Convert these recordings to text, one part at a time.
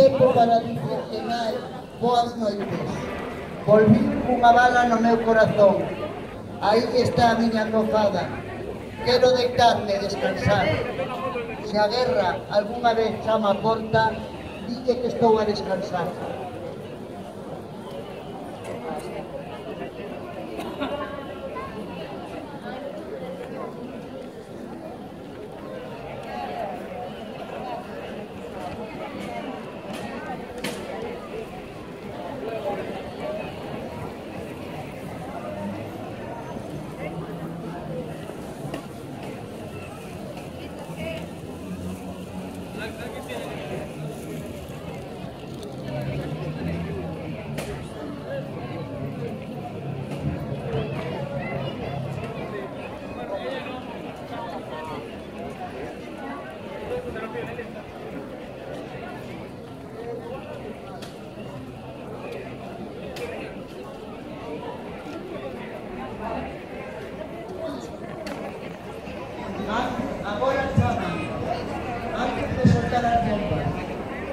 tempo para dicir que nai, boas noites. Volvín unha bala no meu corazón. Aí está a miña almofada. Quero deitarme e descansar. Se a guerra algunha vez chama a porta, dille que estou a descansar. Agora chama, antes de soltar as bombas,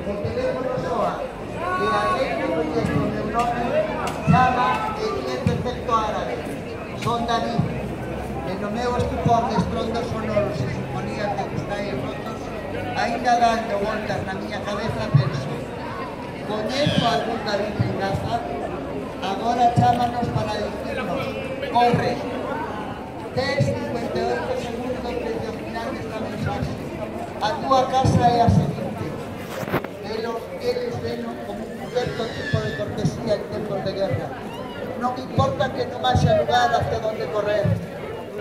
o teléfono soa, e alguén que coñece o meu nome chama e di en defecto árabe. Son David, e no meu estupor de estrondos sonoros e sinfonías de cristais rotos, ainda dando voltas na miña cabeza penso: coñezo algún David en Gaza? Agora chámanos para dicirnos: corre. 10, 58 segundos desde o final desta mensaxe. A túa casa é a seguinte. Eles veno como un certo tipo de cortesía en tempos de guerra. Non importa que non haxa lugar hacia donde correr.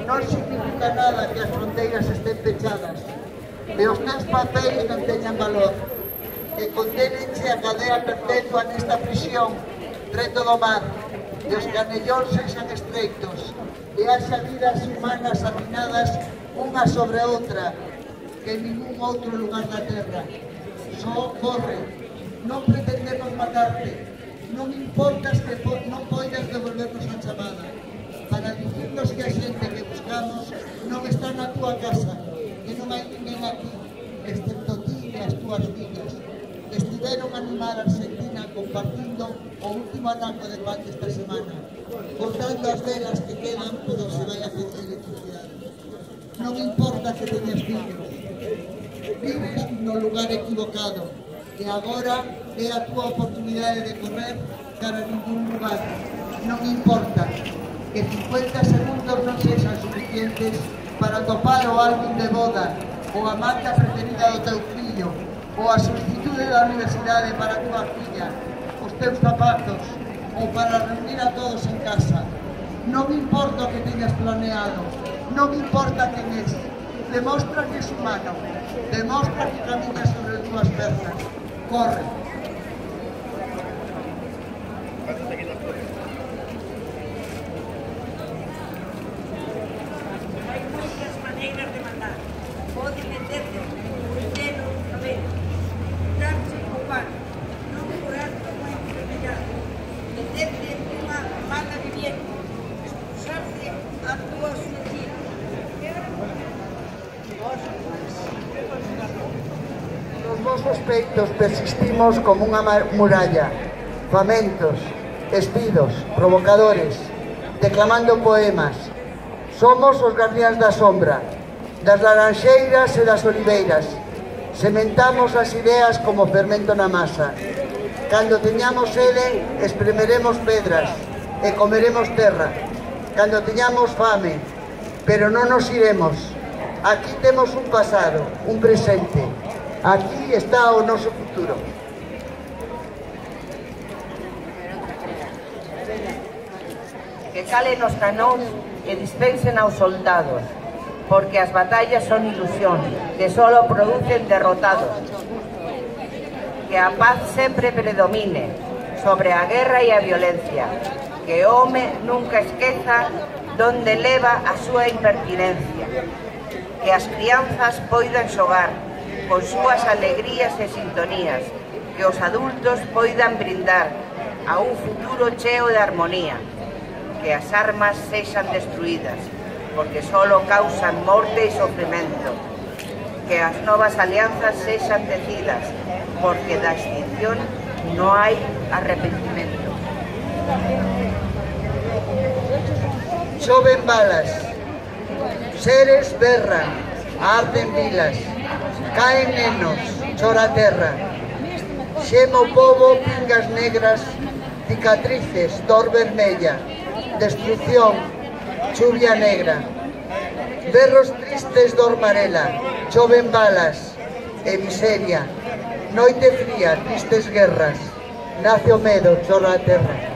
Non significa nada que as fronteiras estén pechadas. E os teus papeles non teñan valor. Que condenenche a cadea perpetua nesta prisión, preto do mar. E os canellóns sexan estreitos. E haxa vidas humanas atinadas unha sobre outra que en ningún outro lugar da terra. Só corre, non pretendemos matarte, non importas que non poidas devolvernos a chamada, para dicirnos que a xente que buscamos non está na túa casa, que non hai ninguén aquí, excepto ti e as túas fillas, que estiveron a animar a Argentina compartindo o último anaco de pan desta semana, cortando as velas que quedan pero se vai a pedir electricidade. Non importa que teñas fillos, vives no lugar equivocado e agora é a túa oportunidade de correr cara a ningún lugar. Non importa que 50 segundos non sexan suficientes para topar o álbum de boda ou a marca preferida do teu fillo ou a solicitude da universidade para a túa filla, os teus zapatos ou para reunir a todos en casa. Non importa o que teñas planeado, non importa quen és, demostra que és humano, demostra que caminas sobre as túas pernas, corre. Hai moitas maneiras de matar, pode meterse un dedo no cabelo, darse o pan, non curar como enfermedade, meterse unha bala viviente, expulsarse a túa suicida. Nos vosos peitos persistimos como unha muralla, famentos, espidos, provocadores, declamando poemas. Somos os guardiáns da sombra, das laranxeiras e das oliveiras. Sementamos as ideas como fermento na masa. Cando teñamos sede, espremeremos pedras e comeremos terra. Cando teñamos fame, pero non nos iremos. Aquí temos un pasado, un presente. Aquí está o noso futuro. Que calen os canóns e dispensen aos soldados, porque as batallas son ilusión, que solo producen derrotados. Que a paz sempre predomine sobre a guerra e a violencia, que o home nunca esqueza donde leva a súa impertinencia, que as crianzas poidan xogar con súas alegrías e sintonías, que os adultos poidan brindar a un futuro cheo de armonía, que as armas sexan destruídas, porque solo causan morte e sofrimento, que que as novas alianzas sexan tecidas, porque da extinción non hai arrepentimento. Choven balas, seres berran, arden vilas, caen nenos, chora a terra. Xema o pobo pingas negras, cicatrices, dor vermella, destrucción, chuvia negra. Berros tristes dor marela, choven balas e miseria, noite fría, tristes guerras, nace o medo, chora a terra.